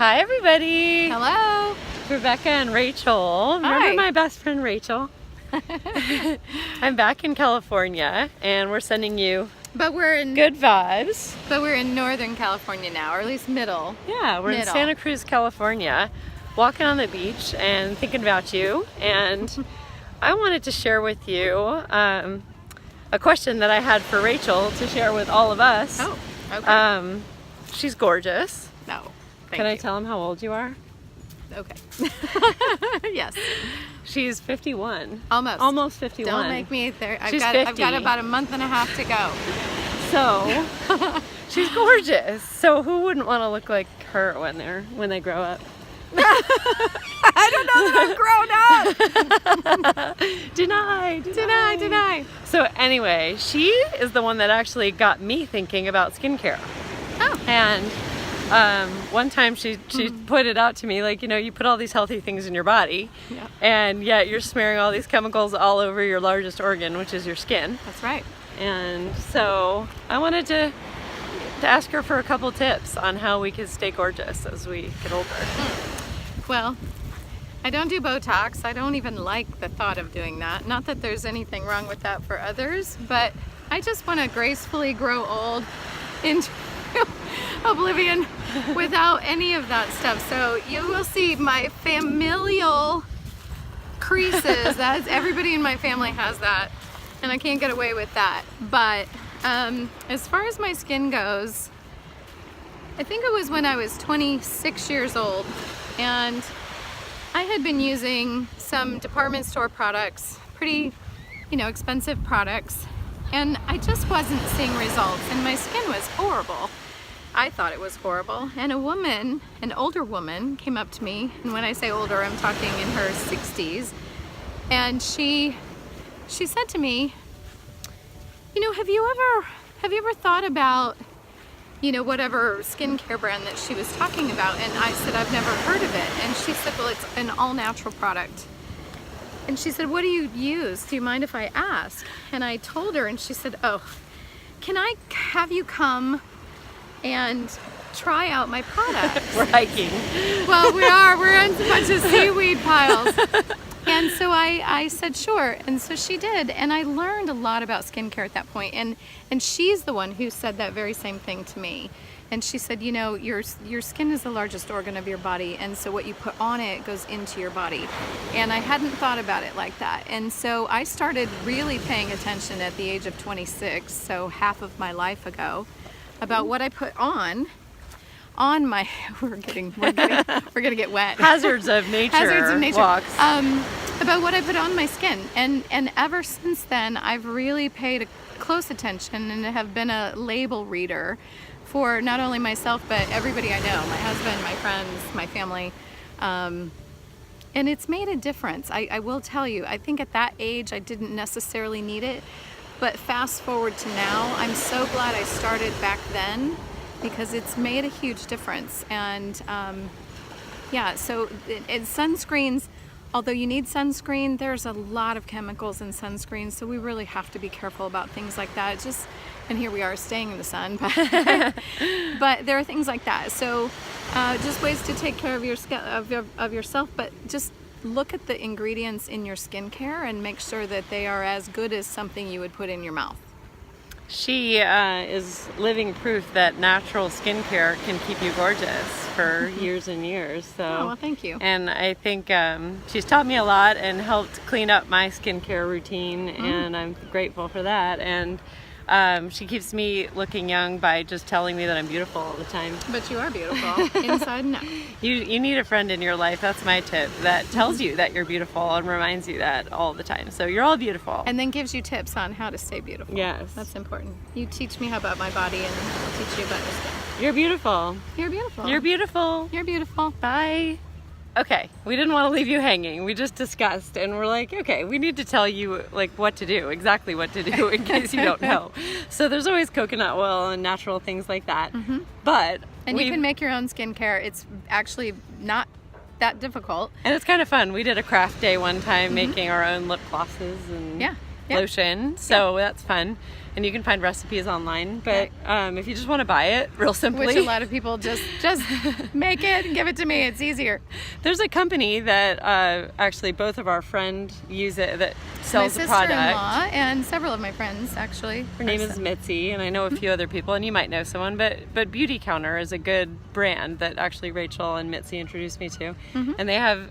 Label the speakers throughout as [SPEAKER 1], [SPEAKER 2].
[SPEAKER 1] Hi, everybody.
[SPEAKER 2] Hello.
[SPEAKER 1] Rebecca and Rachel.
[SPEAKER 2] Hi.
[SPEAKER 1] Remember my best friend, Rachel? I'm back in California, and we're sending you
[SPEAKER 2] But we're in
[SPEAKER 1] good vibes.
[SPEAKER 2] Northern California now, or at least middle.
[SPEAKER 1] Yeah, we're in
[SPEAKER 2] Middle.
[SPEAKER 1] Santa Cruz, California, walking on the beach and thinking about you. And I wanted to share with you a question that I had for Rachel to share with all of us.
[SPEAKER 2] Oh, okay.
[SPEAKER 1] She's gorgeous.
[SPEAKER 2] No.
[SPEAKER 1] Can I tell him how old you are?
[SPEAKER 2] Okay. Yes.
[SPEAKER 1] She's 51.
[SPEAKER 2] Almost.
[SPEAKER 1] Almost 51.
[SPEAKER 2] Don't make me there. I've
[SPEAKER 1] She's
[SPEAKER 2] got
[SPEAKER 1] 50.
[SPEAKER 2] about a month and a half to go.
[SPEAKER 1] So she's gorgeous. So who wouldn't want to look like her when they grow up?
[SPEAKER 2] I don't know that I'm grown up.
[SPEAKER 1] Deny. So anyway, she is the one that actually got me thinking about skincare.
[SPEAKER 2] Oh.
[SPEAKER 1] And one time she put it out to me, like, you put all these healthy things in your body,
[SPEAKER 2] Yeah.
[SPEAKER 1] and yet you're smearing all these chemicals all over your largest organ, which is your skin.
[SPEAKER 2] That's right.
[SPEAKER 1] And so I wanted to ask her for a couple tips on how we can stay gorgeous as we get older.
[SPEAKER 2] Well, I don't do Botox. I don't even like the thought of doing that. Not that there's anything wrong with that for others, but I just want to gracefully grow old into oblivion without any of that stuff. So you will see my familial creases. That's everybody in my family has that, and I can't get away with that. But as far as my skin goes, I think it was when I was 26 years old, and I had been using some department store products, pretty, expensive products, and I just wasn't seeing results, and my skin was horrible. I thought it was horrible, and an older woman, came up to me, and when I say older, I'm talking in her 60s, and she said to me, have you ever thought about whatever skincare brand that she was talking about? And I said, I've never heard of it. And she said, well, it's an all-natural product. And she said, what do you use? Do you mind if I ask? And I told her, and she said, oh, can I have you come and try out my products?
[SPEAKER 1] We're hiking.
[SPEAKER 2] Well, we're in a bunch of seaweed piles. And so I said, sure. And so she did. And I learned a lot about skincare at that point. And she's the one who said that very same thing to me. And she said, your skin is the largest organ of your body. And so what you put on it goes into your body. And I hadn't thought about it like that. And so I started really paying attention at the age of 26, so half of my life ago, about what I put on my, we're gonna get wet.
[SPEAKER 1] Hazards of nature. Walks.
[SPEAKER 2] About what I put on my skin, and ever since then, I've really paid close attention and have been a label reader for not only myself but everybody I know, my husband, my friends, my family, and it's made a difference. I will tell you, I think at that age I didn't necessarily need it, but fast forward to now, I'm so glad I started back then, because it's made a huge difference. And so sunscreens, although you need sunscreen, there's a lot of chemicals in sunscreen, so we really have to be careful about things like that. And here we are staying in the sun, but there are things like that. So just ways to take care of yourself, but just look at the ingredients in your skincare and make sure that they are as good as something you would put in your mouth.
[SPEAKER 1] She is living proof that natural skincare can keep you gorgeous for years and years. So,
[SPEAKER 2] oh, well, thank you.
[SPEAKER 1] And I think she's taught me a lot and helped clean up my skincare routine, and I'm grateful for that. And she keeps me looking young by just telling me that I'm beautiful all the time.
[SPEAKER 2] But you are beautiful, inside and out.
[SPEAKER 1] You need a friend in your life, that's my tip, that tells you that you're beautiful and reminds you that all the time. So you're all beautiful.
[SPEAKER 2] And then gives you tips on how to stay beautiful.
[SPEAKER 1] Yes.
[SPEAKER 2] That's important. You teach me about my body, and I'll teach you about your skin.
[SPEAKER 1] You're beautiful.
[SPEAKER 2] You're beautiful.
[SPEAKER 1] You're beautiful.
[SPEAKER 2] You're beautiful.
[SPEAKER 1] Bye. Okay, we didn't want to leave you hanging. We just discussed, and we're like, okay, we need to tell you what to do, exactly what to do, in case you don't know. So there's always coconut oil and natural things like that. But
[SPEAKER 2] you can make your own skincare. It's actually not that difficult.
[SPEAKER 1] And it's kind of fun. We did a craft day one time making our own lip glosses and lotion. So that's fun. and you can find recipes online. But if you just want to buy it real simply,
[SPEAKER 2] Which a lot of people just make it and give it to me. It's easier.
[SPEAKER 1] there's a company that actually both of our friends use it that sells the
[SPEAKER 2] My
[SPEAKER 1] product.
[SPEAKER 2] sister-in-law and several of my friends actually.
[SPEAKER 1] Her name is Mitzi, and I know a few other people, and you might know someone, but Beauty Counter is a good brand that actually Rachel and Mitzi introduced me to. And they have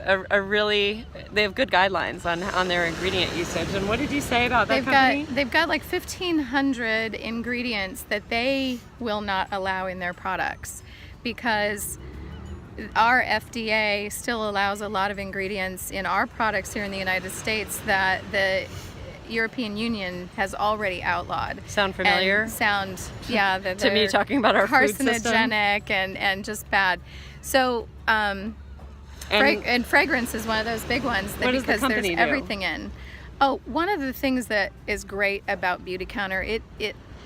[SPEAKER 1] they have good guidelines on their ingredient usage. And what did you say about that company?
[SPEAKER 2] They've got like 1,500 ingredients that they will not allow in their products because our FDA still allows a lot of ingredients in our products here in the United States that the European Union has already outlawed.
[SPEAKER 1] Sound familiar?
[SPEAKER 2] Yeah, that
[SPEAKER 1] To me,
[SPEAKER 2] they're
[SPEAKER 1] talking about our food system.
[SPEAKER 2] carcinogenic and just bad. So, and fragrance is one of those big ones that
[SPEAKER 1] What does the
[SPEAKER 2] because
[SPEAKER 1] company
[SPEAKER 2] there's
[SPEAKER 1] do?
[SPEAKER 2] everything in. Oh, one of the things that is great about Beauty Counter,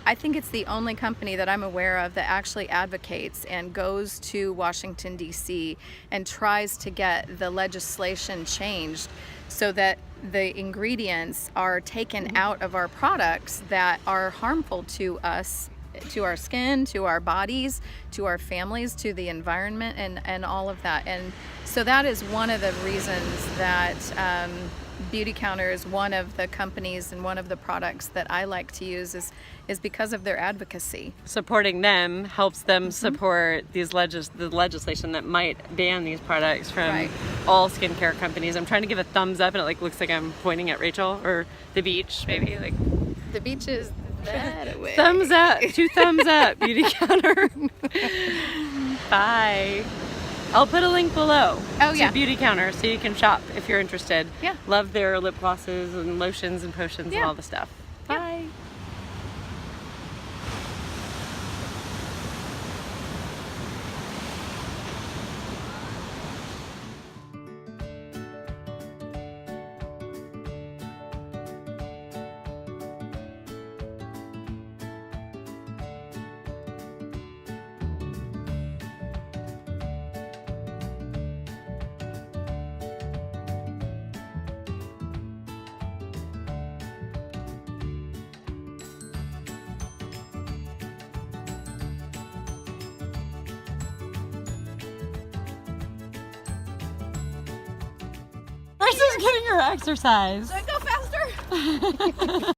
[SPEAKER 2] I think it's the only company that I'm aware of that actually advocates and goes to Washington, D.C. and tries to get the legislation changed so that the ingredients are taken out of our products that are harmful to us, to our skin, to our bodies, to our families, to the environment, and all of that. And so that is one of the reasons that Beauty Counter is one of the companies and one of the products that I like to use is because of their advocacy.
[SPEAKER 1] Supporting them helps them support the legislation that might ban these products from
[SPEAKER 2] Right.
[SPEAKER 1] all skincare companies. I'm trying to give a thumbs up, and it looks like I'm pointing at Rachel or the beach, maybe like
[SPEAKER 2] The beach is that way.
[SPEAKER 1] thumbs up, 2 thumbs up, Beauty Counter. Bye. I'll put a link below to Beauty Counter so you can shop if you're interested.
[SPEAKER 2] Yeah.
[SPEAKER 1] Love their lip glosses and lotions and potions and
[SPEAKER 2] Yeah.
[SPEAKER 1] all the stuff. Bye. Versus getting her exercise.
[SPEAKER 2] Go faster!